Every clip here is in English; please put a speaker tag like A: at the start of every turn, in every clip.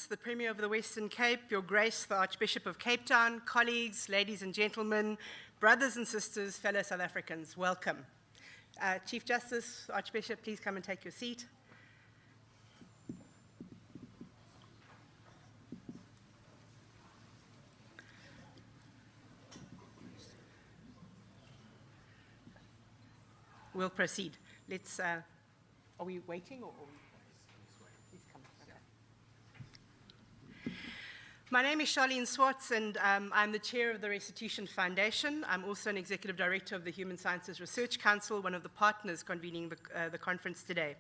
A: Justice, the Premier of the Western Cape, Your Grace, the Archbishop of Cape Town, colleagues, ladies and gentlemen, brothers and sisters, fellow South Africans, welcome. Chief Justice, Archbishop, please come and take your seat. We'll proceed. Let's, are we waiting or? Please come. Okay. My name is Charlene Swartz, and I'm the chair of the Restitution Foundation. I'm also an executive director of the Human Sciences Research Council, one of the partners convening the conference today.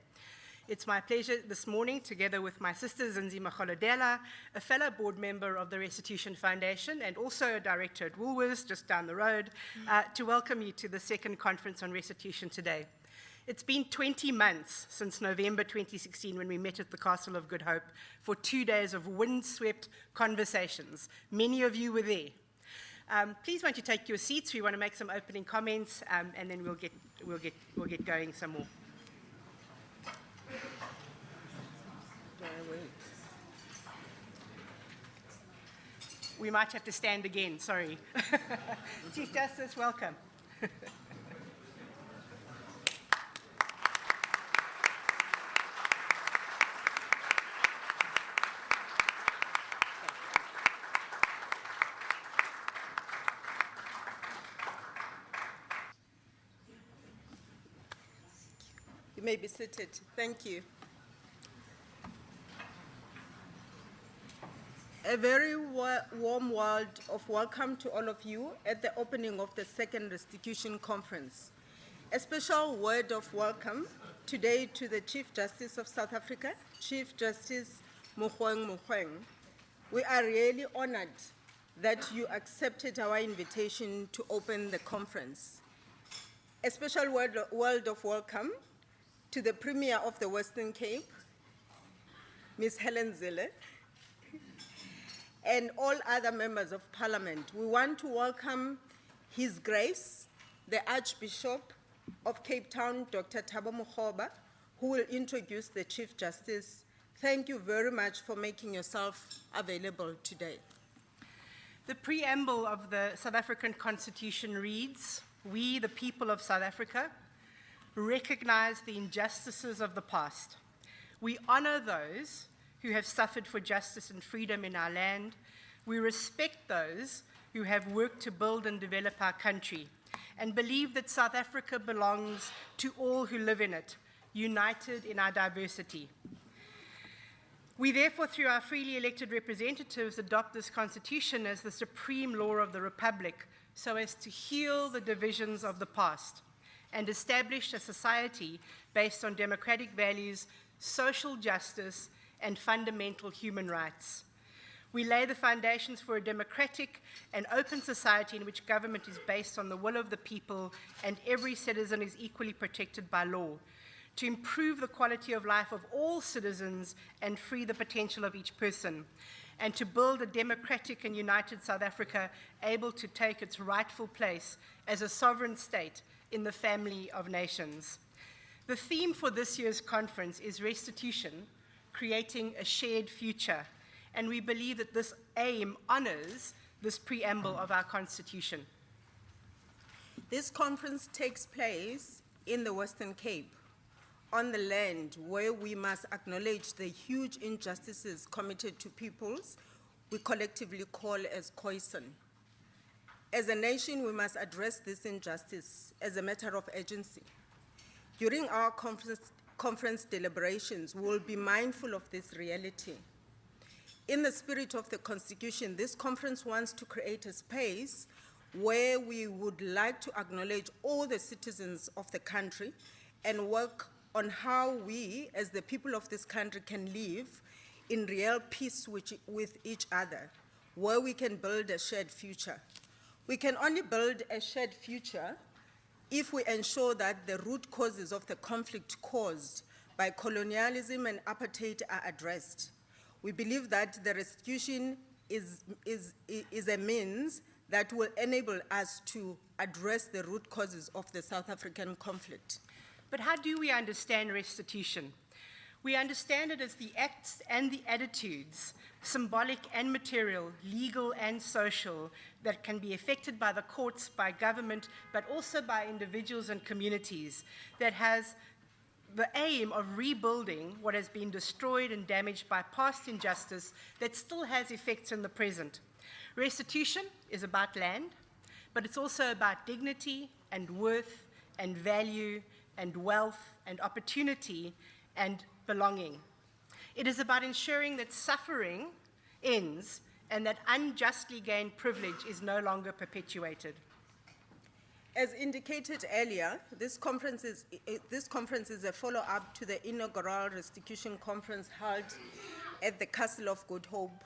A: It's my pleasure this morning, together with my sister Zinzima Kholodela, a fellow board member of the Restitution Foundation and also a director at Woolworths, just down the road, to welcome you to the second conference on restitution today. It's been 20 months since November 2016 when we met at the Castle of Good Hope for 2 days of windswept conversations. Many of you were there. Please won't you take your seats? We want to make some opening comments, and then we'll get going some more. We might have to stand again, sorry. Chief Justice, welcome.
B: You may be seated. Thank you. A very warm word of welcome to all of you at the opening of the second Restitution Conference. A special word of welcome today to the Chief Justice of South Africa, Chief Justice Mogoeng-Mogoeng. We are really honored that you accepted our invitation to open the conference. A special word of welcome to the Premier of the Western Cape, Ms. Helen Zille, and all other members of Parliament. We want to welcome His Grace, the Archbishop of Cape Town, Dr. Thabo Makgoba, who will introduce the Chief Justice. Thank you very much for making yourself available today.
A: The preamble of the South African Constitution reads, "We, the people of South Africa, recognize the injustices of the past. We honor those who have suffered for justice and freedom in our land. We respect those who have worked to build and develop our country, and believe that South Africa belongs to all who live in it, united in our diversity. We therefore, through our freely elected representatives, adopt this Constitution as the supreme law of the Republic, so as to heal the divisions of the past and establish a society based on democratic values, social justice, and fundamental human rights. We lay the foundations for a democratic and open society in which government is based on the will of the people and every citizen is equally protected by law, to improve the quality of life of all citizens and free the potential of each person, and to build a democratic and united South Africa able to take its rightful place as a sovereign state in the family of nations." The theme for this year's conference is restitution, creating a shared future, and we believe that this aim honors this preamble of our Constitution.
B: This conference takes place in the Western Cape, on the land where we must acknowledge the huge injustices committed to peoples we collectively call as Khoisan. As a nation, we must address this injustice as a matter of urgency. During our conference deliberations, we will be mindful of this reality. In the spirit of the Constitution, this conference wants to create a space where we would like to acknowledge all the citizens of the country and work on how we, as the people of this country, can live in real peace with each other, where we can build a shared future. We can only build a shared future if we ensure that the root causes of the conflict caused by colonialism and apartheid are addressed. We believe that the restitution is a means that will enable us to address the root causes of the South African conflict.
A: But how do we understand restitution? We understand it as the acts and the attitudes, symbolic and material, legal and social, that can be affected by the courts, by government, but also by individuals and communities, that has the aim of rebuilding what has been destroyed and damaged by past injustice that still has effects in the present. Restitution is about land, but it's also about dignity and worth and value and wealth and opportunity and belonging. It is about ensuring that suffering ends and that unjustly gained privilege is no longer perpetuated.
B: As indicated earlier, this conference is a follow-up to the inaugural Restitution Conference held at the Castle of Good Hope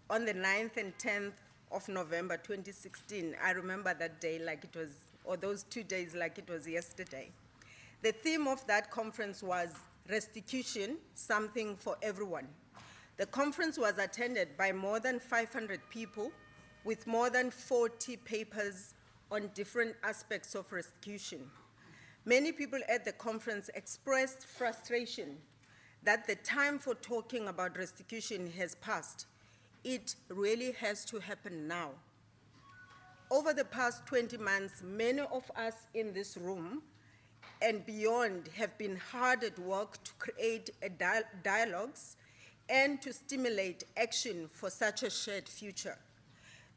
B: on the 9th and 10th of November 2016. I remember that day like it was, or those 2 days like it was yesterday. The theme of that conference was restitution, something for everyone. The conference was attended by more than 500 people with more than 40 papers on different aspects of restitution. Many people at the conference expressed frustration that the time for talking about restitution has passed. It really has to happen now. Over the past 20 months, many of us in this room and beyond have been hard at work to create dialogues and to stimulate action for such a shared future.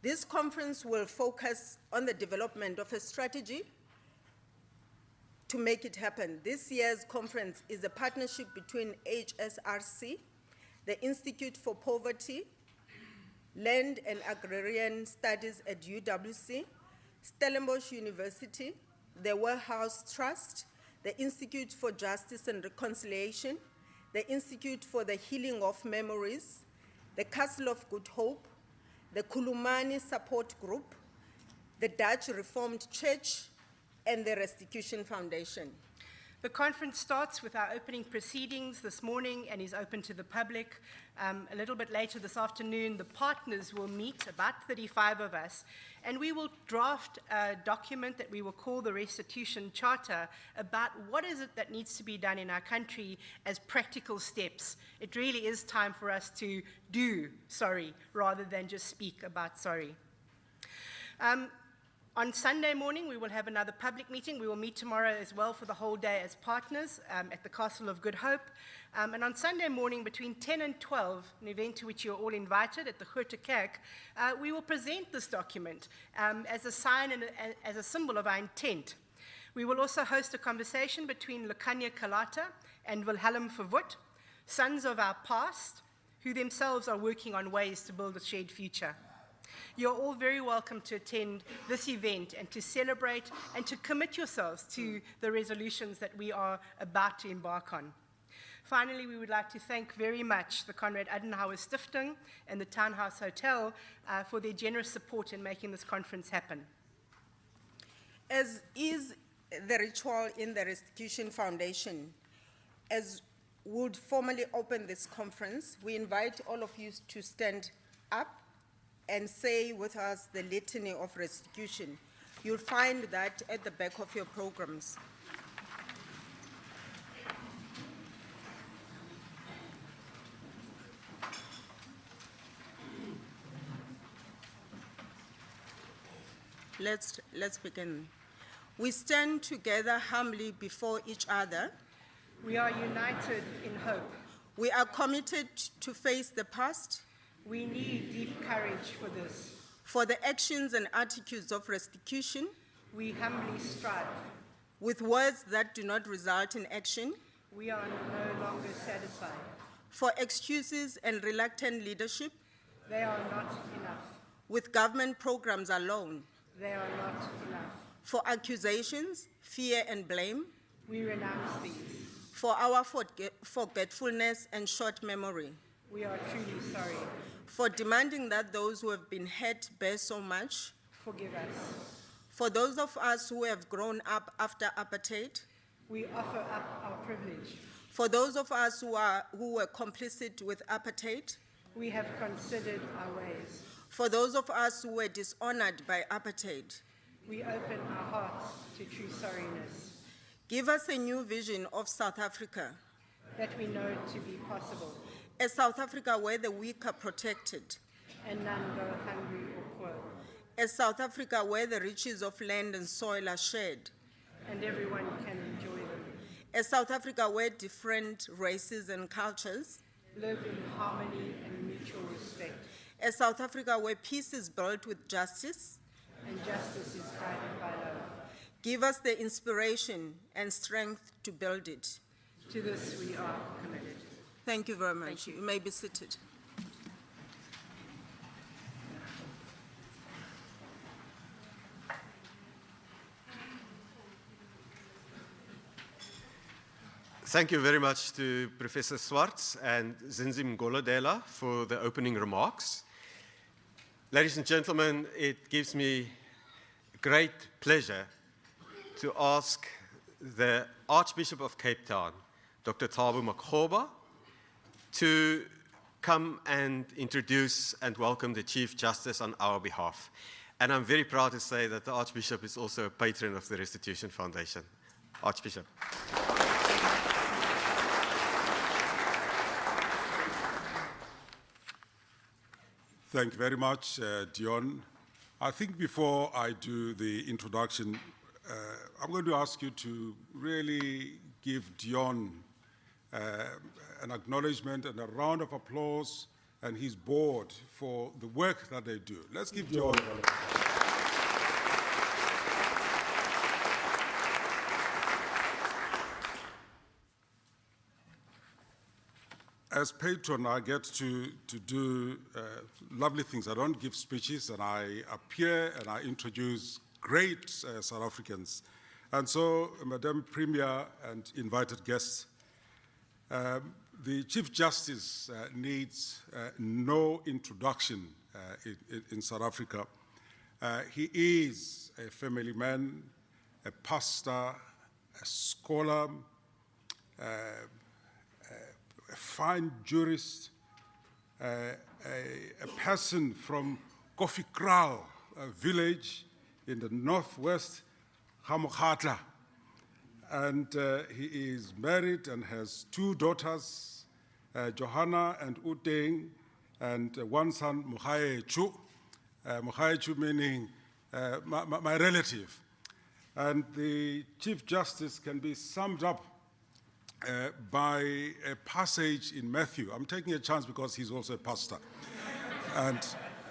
B: This conference will focus on the development of a strategy to make it happen. This year's conference is a partnership between HSRC, the Institute for Poverty, Land and Agrarian Studies at UWC, Stellenbosch University, the Warehouse Trust, the Institute for Justice and Reconciliation, the Institute for the Healing of Memories, the Castle of Good Hope, the Kulumani Support Group, the Dutch Reformed Church, and the Restitution Foundation.
A: The conference starts with our opening proceedings this morning and is open to the public. A little bit later this afternoon, the partners will meet, about 35 of us, and we will draft a document that we will call the Restitution Charter about what is it that needs to be done in our country as practical steps. It really is time for us to do sorry rather than just speak about sorry. On Sunday morning, we will have another public meeting. We will meet tomorrow as well for the whole day as partners at the Castle of Good Hope. And on Sunday morning, between 10 and 12, an event to which you're all invited at the Grote Kerk, we will present this document as a sign and as a symbol of our intent. We will also host a conversation between Lukanya Kalata and Wilhelm Verwoerd, sons of our past, who themselves are working on ways to build a shared future. You're all very welcome to attend this event and to celebrate and to commit yourselves to the resolutions that we are about to embark on. Finally, we would like to thank very much the Konrad Adenauer Stiftung and the Townhouse Hotel for their generous support in making this conference happen.
B: As is the ritual in the Restitution Foundation, as would formally open this conference, we invite all of you to stand up and say with us the litany of restitution. You'll find that at the back of your programs. Let's begin. We stand together humbly before each other.
A: We are united in hope.
B: We are committed to face the past.
A: We need deep courage for this.
B: For the actions and attitudes of restitution,
A: we humbly strive.
B: With words that do not result in action,
A: we are no longer satisfied.
B: For excuses and reluctant leadership,
A: they are not enough.
B: With government programs alone,
A: they are not enough.
B: For accusations, fear, and blame,
A: we renounce these.
B: For our forgetfulness and short memory,
A: we are truly sorry.
B: For demanding that those who have been hurt bear so much,
A: forgive us.
B: For those of us who have grown up after apartheid,
A: we offer up our privilege.
B: For those of us who were complicit with apartheid,
A: we have considered our ways.
B: For those of us who were dishonored by apartheid,
A: we open our hearts to true sorriness.
B: Give us a new vision of South Africa,
A: that we know to be possible,
B: a South Africa where the weak are protected,
A: and none go hungry or poor,
B: a South Africa where the riches of land and soil are shared,
A: and everyone can enjoy them,
B: a South Africa where different races and cultures,
A: live in harmony and mutual respect,
B: a South Africa where peace is built with justice.
A: and justice is guided by love.
B: Give us the inspiration and strength to build it.
A: To this we are committed.
B: Thank you very much. You may be seated.
C: Thank you very much to Professor Swartz and Zinzim Golodela for the opening remarks. Ladies and gentlemen, it gives me great pleasure to ask the Archbishop of Cape Town, Dr. Thabo Makgoba, to come and introduce and welcome the Chief Justice on our behalf. And I'm very proud to say that the Archbishop is also a patron of the Restitution Foundation. Archbishop.
D: Thank you very much, Dion. I think before I do the introduction, I'm going to ask you to really give Dion an acknowledgement and a round of applause and his board for the work that they do. Let's give Dion. As patron, I get to do lovely things. I don't give speeches, and I appear and I introduce great South Africans. And so, Madam Premier and invited guests, the Chief Justice needs no introduction in South Africa. He is a family man, a pastor, a scholar, a fine jurist, a person from Kofikral, a village in the northwest, Gamokgatla. And he is married and has two daughters, Johanna and Uteng, and one son, Mogaetjhu. Mogaetjhu meaning my relative. And the Chief Justice can be summed up by a passage in Matthew. I'm taking a chance because he's also a pastor. And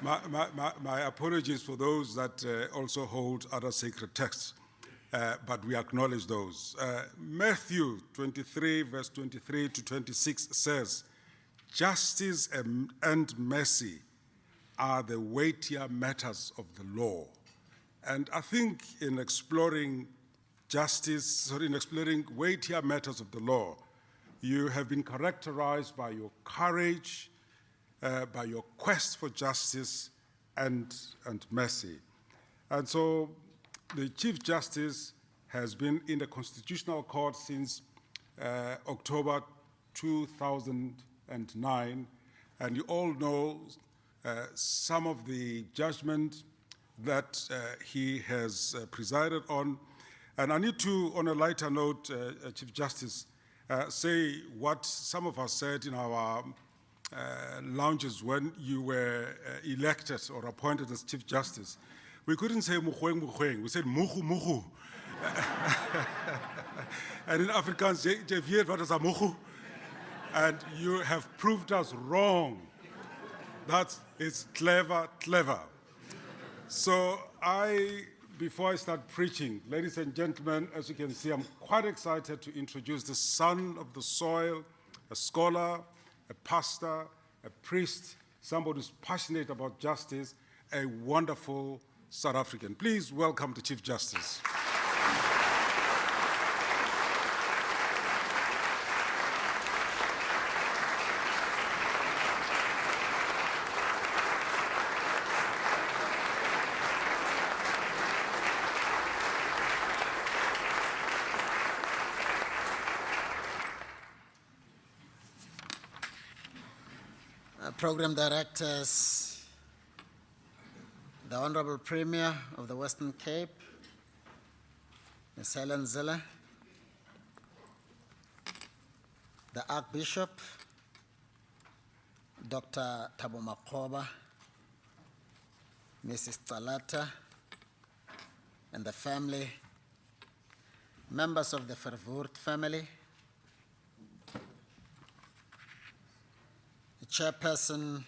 D: my apologies for those that also hold other sacred texts, but we acknowledge those. Matthew 23, verse 23 to 26 says, "Justice and mercy are the weightier matters of the law." And I think in exploring in exploring weightier matters of the law, you have been characterized by your courage, by your quest for justice and mercy. And so the Chief Justice has been in the Constitutional Court since October 2009, and you all know some of the judgment that he has presided on. And I need to, on a lighter note, Chief Justice, say what some of us said in our lounges when you were elected or appointed as Chief Justice. We couldn't say Mogoeng-Mogoeng, we said Mugu Mugu. And in Afrikaans, jy weet wat is 'n Mugu? And you have proved us wrong. That is clever, clever. So before I start preaching, ladies and gentlemen, as you can see, I'm quite excited to introduce the son of the soil, a scholar, a pastor, a priest, somebody who's passionate about justice, a wonderful South African. Please welcome the Chief Justice.
E: Program directors, the Honorable Premier of the Western Cape, Ms. Helen Zille, the Archbishop, Dr. Thabo Makgoba, Mrs. Tsalata, and the family, members of the Verwoerd family, the chairperson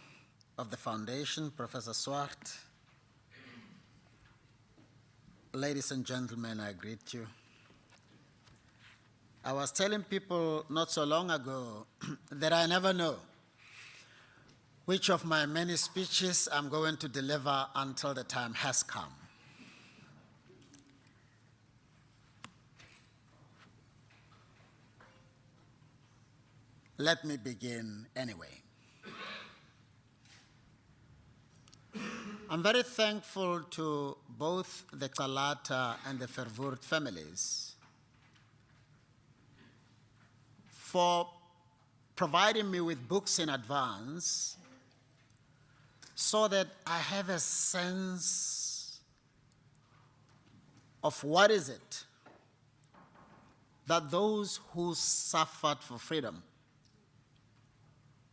E: of the foundation, Professor Swart. Ladies and gentlemen, I greet you. I was telling people not so long ago that I never know which of my many speeches I'm going to deliver until the time has come. Let me begin anyway. I'm very thankful to both the Tsalata and the Verwoerd families for providing me with books in advance so that I have a sense of what is it that those who suffered for freedom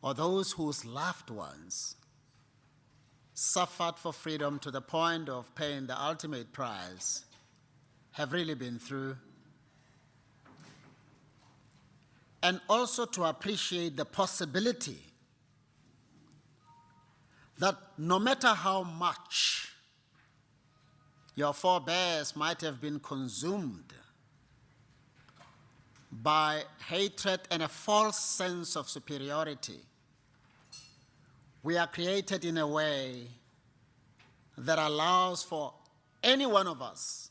E: or those whose loved ones suffered for freedom to the point of paying the ultimate price have really been through, and also to appreciate the possibility that no matter how much your forebears might have been consumed by hatred and a false sense of superiority, we are created in a way that allows for any one of us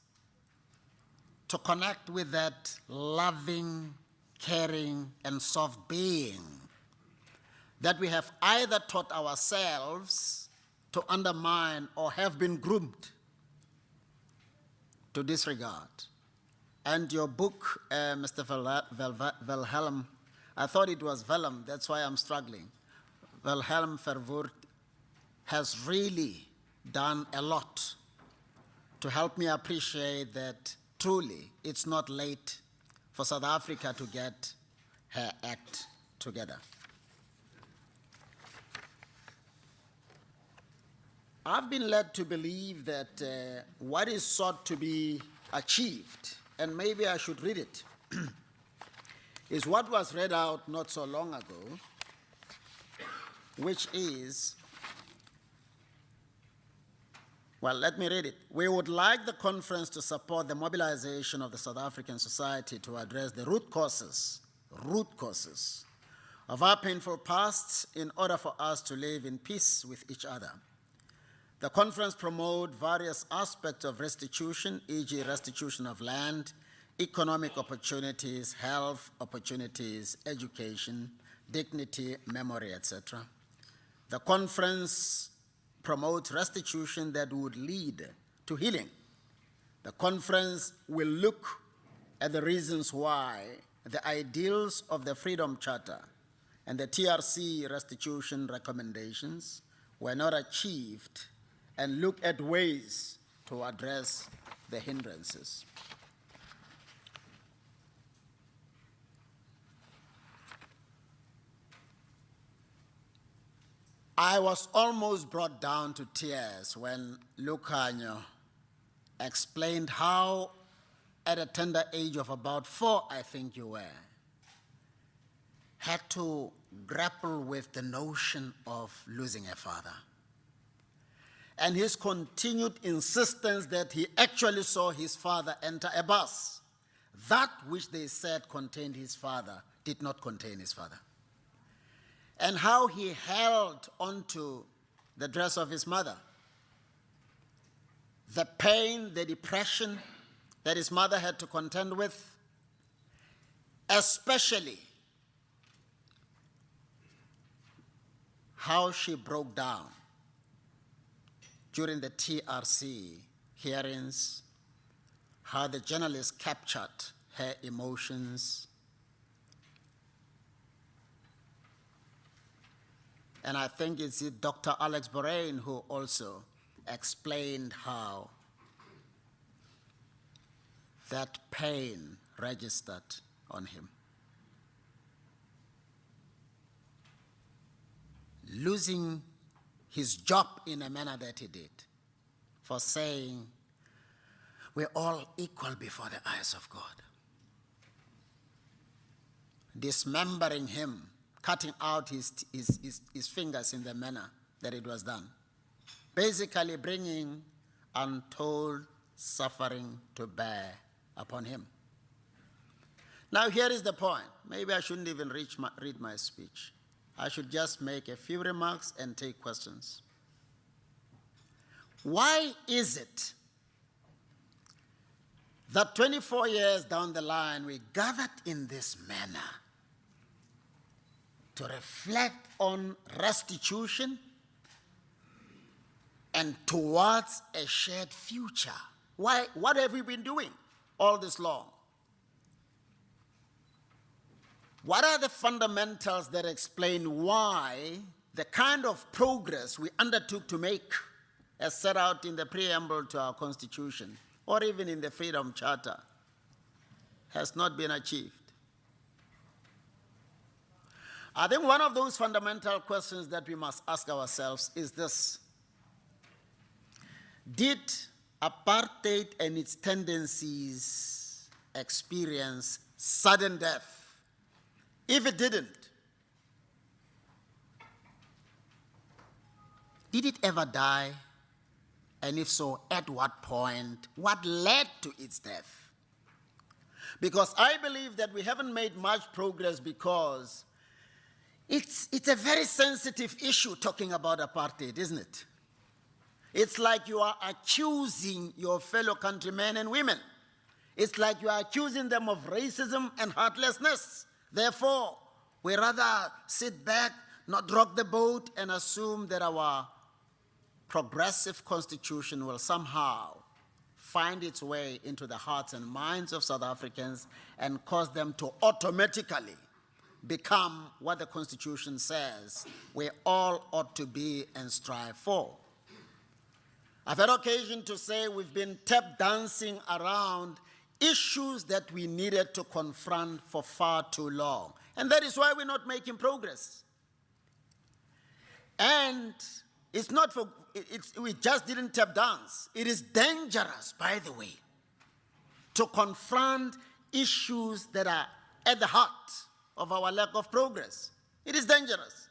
E: to connect with that loving, caring, and soft being that we have either taught ourselves to undermine or have been groomed to disregard. And your book, Mr. Wilhelm, I thought it was Willem, that's why I'm struggling. Wilhelm Verwoerd has really done a lot to help me appreciate that truly it's not late for South Africa to get her act together. I've been led to believe that what is sought to be achieved, and maybe I should read it, is what was read out not so long ago, which is, well, let me read it. We would like the conference to support the mobilization of the South African society to address the root causes of our painful pasts in order for us to live in peace with each other. The conference promotes various aspects of restitution, e.g. restitution of land, economic opportunities, health opportunities, education, dignity, memory, etc. The conference promotes restitution that would lead to healing. The conference will look at the reasons why the ideals of the Freedom Charter and the TRC restitution recommendations were not achieved and look at ways to address the hindrances. I was almost brought down to tears when Lucanio explained how, at a tender age of about 4, I think you were, had to grapple with the notion of losing a father. And his continued insistence that he actually saw his father enter a bus. That which they said contained his father did not contain his father. And how he held onto the dress of his mother. The pain, the depression that his mother had to contend with, especially how she broke down during the TRC hearings, how the journalists captured her emotions. And I think it's Dr. Alex Borain who also explained how that pain registered on him. losing his job in a manner that he did, for saying, we're all equal before the eyes of God. Dismembering him, cutting out his fingers in the manner that it was done. Basically bringing untold suffering to bear upon him. Now here is the point. Maybe I shouldn't even read my speech. I should just make a few remarks and take questions. Why is it that 24 years down the line we gathered in this manner to reflect on restitution and towards a shared future? Why? What have we been doing all this long? What are the fundamentals that explain why the kind of progress we undertook to make, as set out in the preamble to our Constitution, or even in the Freedom Charter, has not been achieved? I think one of those fundamental questions that we must ask ourselves is this: did apartheid and its tendencies experience sudden death? If it didn't, did it ever die? And if so, at what point? What led to its death? Because I believe that we haven't made much progress because it's a very sensitive issue talking about apartheid, isn't it? It's like you are accusing your fellow countrymen and women. It's like you are accusing them of racism and heartlessness. Therefore, we rather sit back, not rock the boat, and assume that our progressive constitution will somehow find its way into the hearts and minds of South Africans and cause them to automatically become what the Constitution says we all ought to be and strive for. I've had occasion to say we've been tap dancing around issues that we needed to confront for far too long. And that is why we're not making progress. And it's not for, we just didn't tap dance. It is dangerous, by the way, to confront issues that are at the heart of our lack of progress. It is dangerous.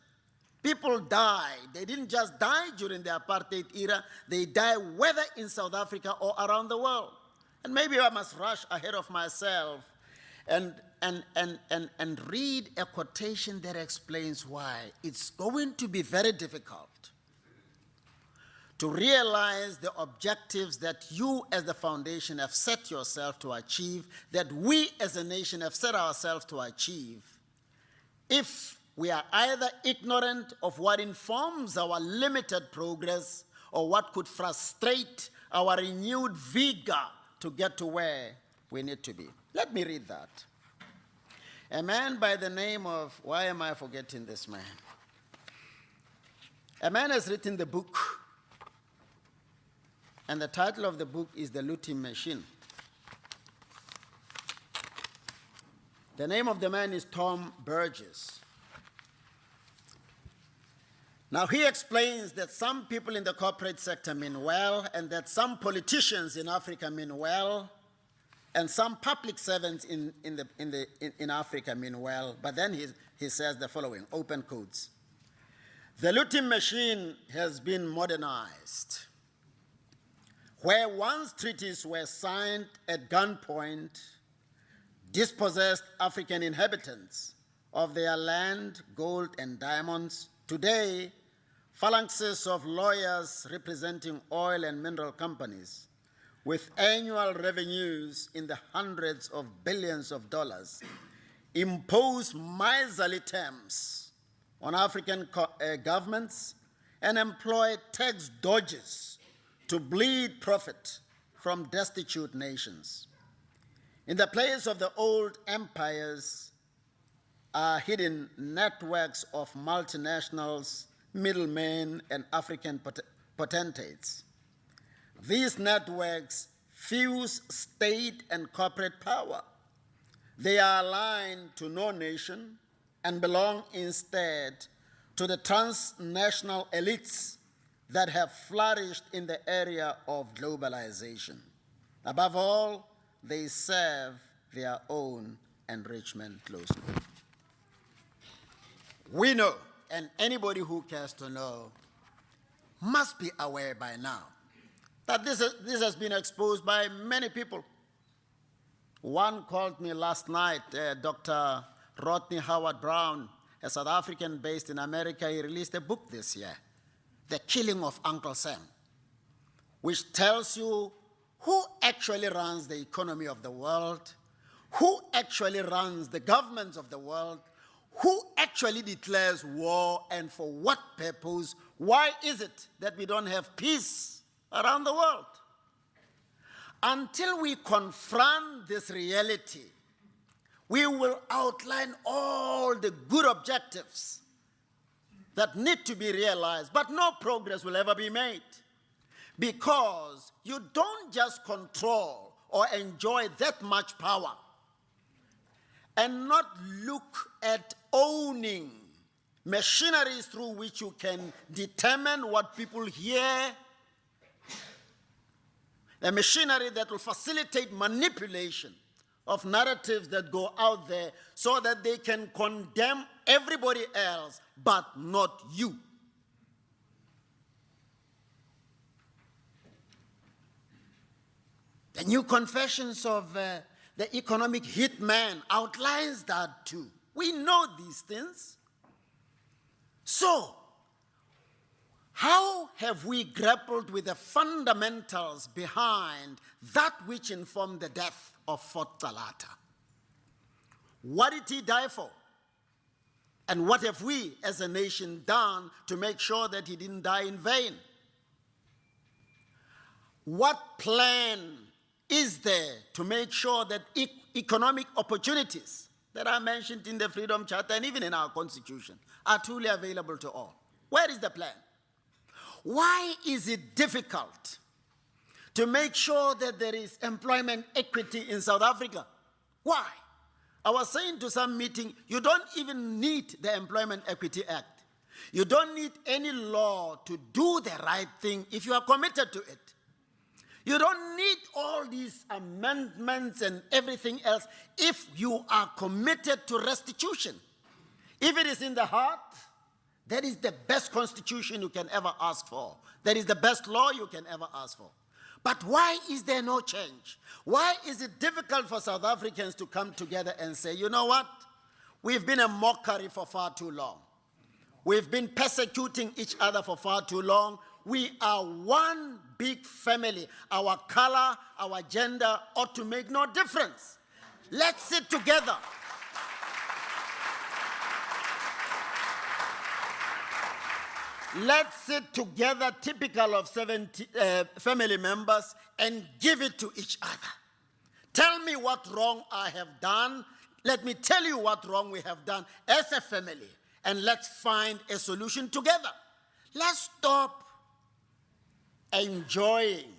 E: People die. They didn't just die during the apartheid era. They die whether in South Africa or around the world. And maybe I must rush ahead of myself and read a quotation that explains why it's going to be very difficult to realize the objectives that you as the foundation have set yourself to achieve, that we as a nation have set ourselves to achieve, if we are either ignorant of what informs our limited progress or what could frustrate our renewed vigor to get to where we need to be. Let me read that. A man by the name of, why am I forgetting this man? A man has written the book, and the title of the book is The Looting Machine. The name of the man is Tom Burgess. Now, he explains that some people in the corporate sector mean well, and that some politicians in Africa mean well, and some public servants in Africa mean well. But then he says the following, open quotes: the looting machine has been modernized. Where once treaties were signed at gunpoint, dispossessed African inhabitants of their land, gold, and diamonds, today, phalanxes of lawyers representing oil and mineral companies with annual revenues in the hundreds of billions of dollars impose miserly terms on African governments and employ tax dodgers to bleed profit from destitute nations. In the place of the old empires are hidden networks of multinationals, middlemen, and African potentates. These networks fuse state and corporate power. They are aligned to no nation and belong instead to the transnational elites that have flourished in the area of globalization. Above all, they serve their own enrichment closely. We know, and anybody who cares to know must be aware by now, that this has been exposed by many people. One called me last night, Dr. Rodney Howard Brown, a South African based in America. He released a book this year, The Killing of Uncle Sam, which tells you who actually runs the economy of the world, who actually runs the governments of the world, who actually declares war, and for what purpose. Why is it that we don't have peace around the world? Until we confront this reality, we will outline all the good objectives that need to be realized, but no progress will ever be made. Because you don't just control or enjoy that much power and not look at owning machineries through which you can determine what people hear, a machinery that will facilitate manipulation of narratives that go out there so that they can condemn everybody else but not you. The new confessions of the economic hitman outlines that too. We know these things. So, how have we grappled with the fundamentals behind that which informed the death of Fort Talata? What did he die for? And what have we as a nation done to make sure that he didn't die in vain? What plan is there to make sure that economic opportunities that are mentioned in the Freedom Charter and even in our Constitution are truly available to all? Where is the plan? Why is it difficult to make sure that there is employment equity in South Africa? Why? I was saying to some meeting, you don't even need the Employment Equity Act. You don't need any law to do the right thing if you are committed to it. You don't need all these amendments and everything else if you are committed to restitution. If it is in the heart, that is the best constitution you can ever ask for. That is the best law you can ever ask for. But why is there no change? Why is it difficult for South Africans to come together and say, you know what? We've been a mockery for far too long. We've been persecuting each other for far too long. We are one big family. Our color, our gender ought to make no difference. Let's sit together. Let's sit together, typical of 70 family members, and give it to each other. Tell me what wrong I have done. Let me tell you what wrong we have done as a family, and let's find a solution together. Let's stop enjoying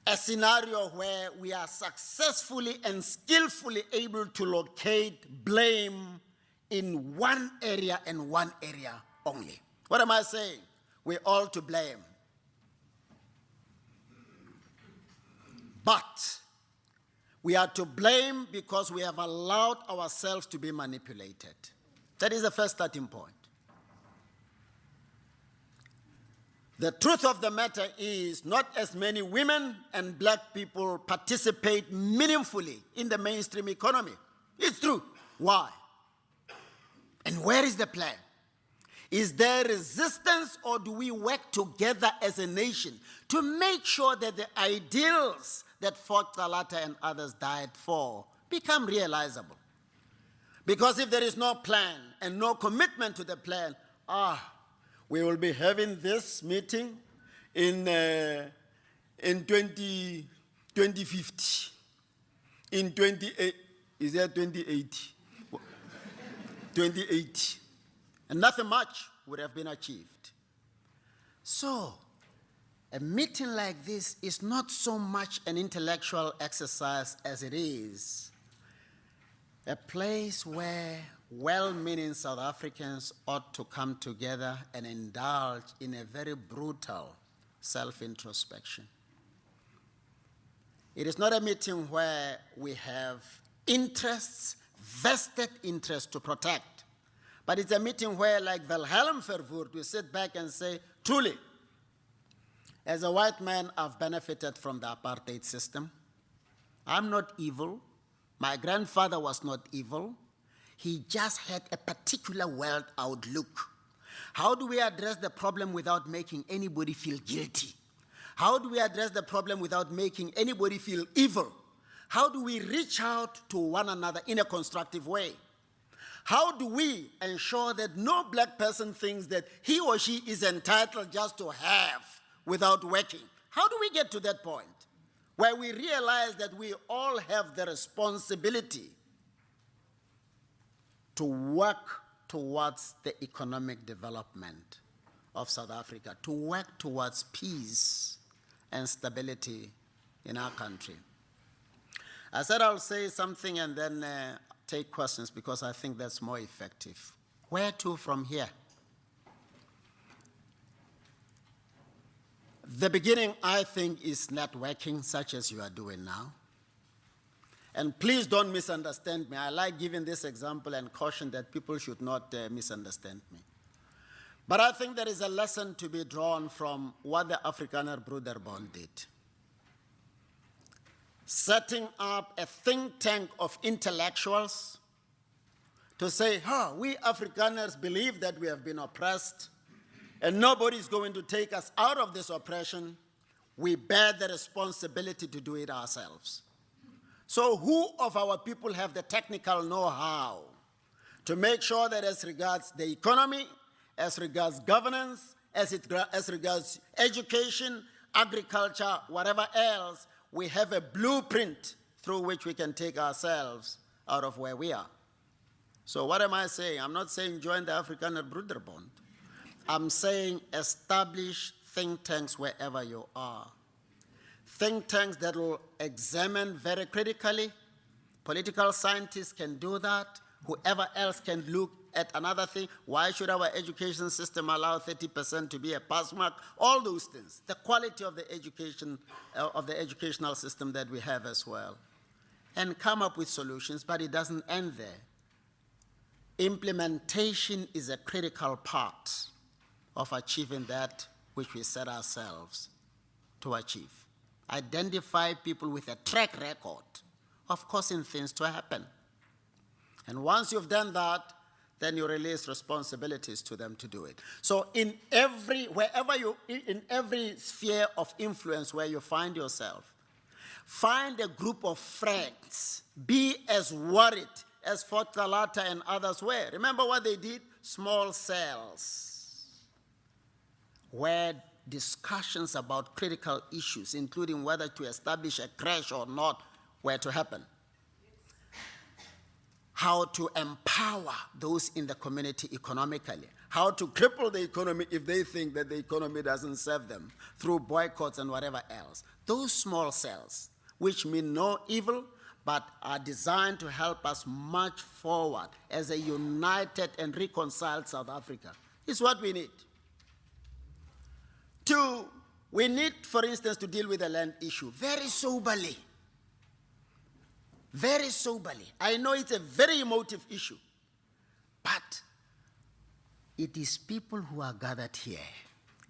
E: a scenario where we are successfully and skillfully able to locate blame in one area and one area only. What am I saying? We're all to blame. But we are to blame because we have allowed ourselves to be manipulated. That is the first starting point. The truth of the matter is not as many women and black people participate meaningfully in the mainstream economy. It's true. Why? And where is the plan? Is there resistance, or do we work together as a nation to make sure that the ideals that Fort Talata and others died for become realizable? Because if there is no plan and no commitment to the plan, we will be having this meeting in 2050, in 28, is that 2080? 2080. And nothing much would have been achieved. So, a meeting like this is not so much an intellectual exercise as it is a place where well-meaning South Africans ought to come together and indulge in a very brutal self-introspection. It is not a meeting where we have interests, vested interests to protect, but it's a meeting where, like Wilhelm Verwoerd, we sit back and say, truly, as a white man, I've benefited from the apartheid system. I'm not evil. My grandfather was not evil. He just had a particular world outlook. How do we address the problem without making anybody feel guilty? How do we address the problem without making anybody feel evil? How do we reach out to one another in a constructive way? How do we ensure that no black person thinks that he or she is entitled just to have without working? How do we get to that point where we realize that we all have the responsibility to work towards the economic development of South Africa, to work towards peace and stability in our country? I said I'll say something and then take questions because I think that's more effective. Where to from here? The beginning, I think, is networking, such as you are doing now. And please don't misunderstand me. I like giving this example and caution that people should not misunderstand me. But I think there is a lesson to be drawn from what the Afrikaner Broederbond did. Setting up a think tank of intellectuals to say, we Afrikaners believe that we have been oppressed and nobody is going to take us out of this oppression. We bear the responsibility to do it ourselves. So who of our people have the technical know-how to make sure that as regards the economy, as regards governance, as regards education, agriculture, whatever else, we have a blueprint through which we can take ourselves out of where we are. So what am I saying? I'm not saying join the Afrikaner Broederbond. I'm saying establish think tanks wherever you are. Think tanks that will examine very critically. Political scientists can do that. Whoever else can look at another thing. Why should our education system allow 30% to be a pass mark? All those things. The quality of the education, of the educational system that we have as well. And come up with solutions, but it doesn't end there. Implementation is a critical part of achieving that which we set ourselves to achieve. Identify people with a track record of causing things to happen. And once you've done that, then you release responsibilities to them to do it. So in every sphere of influence where you find yourself, find a group of friends. Be as worried as Fort Galata and others were. Remember what they did? Small cells, where discussions about critical issues, including whether to establish a creche or not, were to happen. How to empower those in the community economically. How to cripple the economy if they think that the economy doesn't serve them through boycotts and whatever else. Those small cells, which mean no evil, but are designed to help us march forward as a united and reconciled South Africa, is what we need. 2, we need, for instance, to deal with the land issue very soberly. Very soberly. I know it's a very emotive issue, but it is people who are gathered here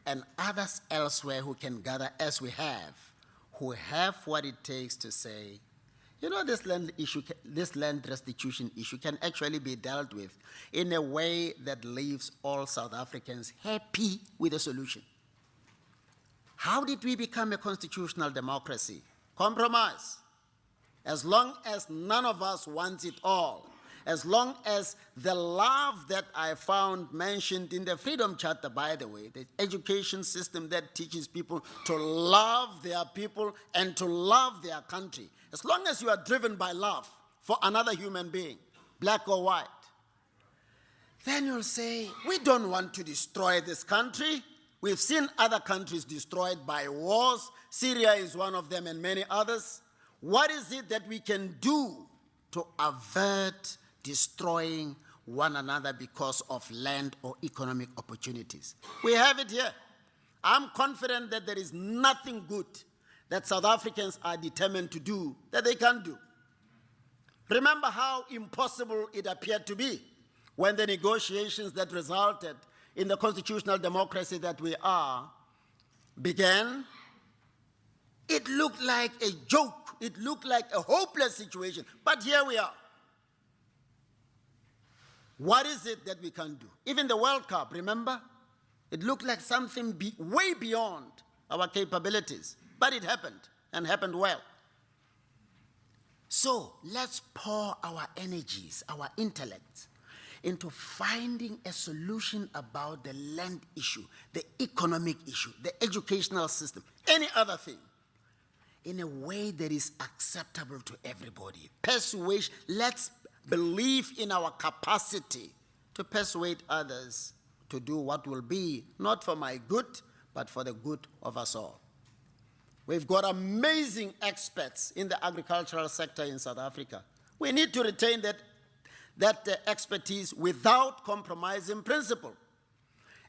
E: and others elsewhere who can gather as we have, who have what it takes to say, you know, this land issue, this land restitution issue can actually be dealt with in a way that leaves all South Africans happy with the solution. How did we become a constitutional democracy? Compromise. As long as none of us wants it all, as long as the love that I found mentioned in the Freedom Charter, by the way, the education system that teaches people to love their people and to love their country, as long as you are driven by love for another human being, black or white, then you'll say, we don't want to destroy this country. We've seen other countries destroyed by wars. Syria is one of them and many others. What is it that we can do to avert destroying one another because of land or economic opportunities. We have it here. I'm confident that there is nothing good that South Africans are determined to do that they can't do. Remember how impossible it appeared to be when the negotiations that resulted in the constitutional democracy that we are began. It looked like a joke. It looked like a hopeless situation. But here we are. What is it that we can do? Even the World Cup, remember? It looked like something way beyond our capabilities. But it happened, and happened well. So let's pour our energies, our intellects, into finding a solution about the land issue, the economic issue, the educational system, any other thing, in a way that is acceptable to everybody. Persuasion, let's believe in our capacity to persuade others to do what will be not for my good, but for the good of us all. We've got amazing experts in the agricultural sector in South Africa. We need to retain that expertise without compromising principle.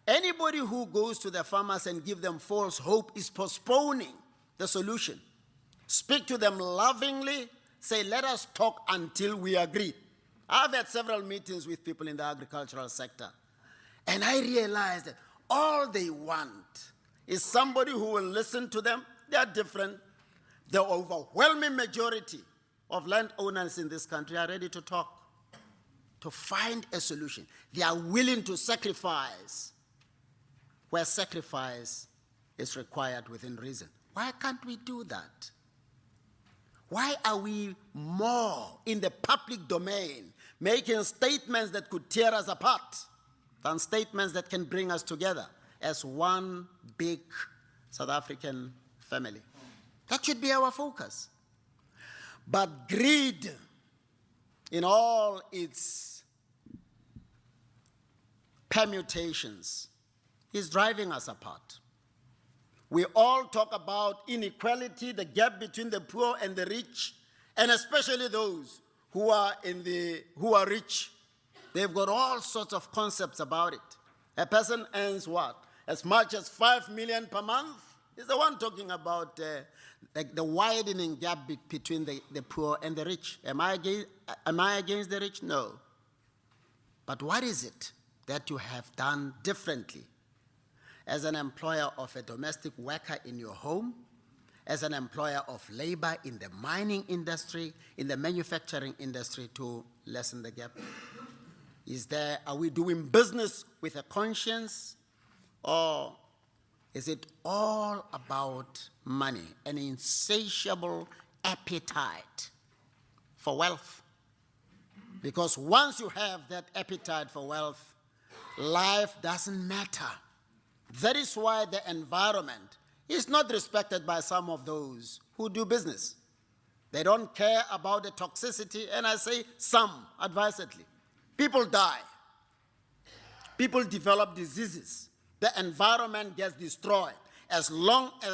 E: Anybody who goes to the farmers and gives them false hope is postponing the solution. Speak to them lovingly, say, let us talk until we agree. I've had several meetings with people in the agricultural sector, and I realized that all they want is somebody who will listen to them. They are different. The overwhelming majority of landowners in this country are ready to talk, to find a solution. They are willing to sacrifice where sacrifice is required within reason. Why can't we do that? Why are we more in the public domain making statements that could tear us apart than statements that can bring us together as one big South African family? That should be our focus. But greed in all its permutations is driving us apart. We all talk about inequality, the gap between the poor and the rich, and especially those who are rich. They've got all sorts of concepts about it. A person earns what? As much as 5 million per month? Is the one talking about the widening gap between the poor and the rich. Am I against the rich? No. But what is it that you have done differently as an employer of a domestic worker in your home, as an employer of labor in the mining industry, in the manufacturing industry to lessen the gap? Are we doing business with a conscience, or is it all about money, an insatiable appetite for wealth? Because once you have that appetite for wealth, life doesn't matter. That is why the environment is not respected by some of those who do business. They don't care about the toxicity, and I say some advisedly. People die. People develop diseases. The environment gets destroyed. As long as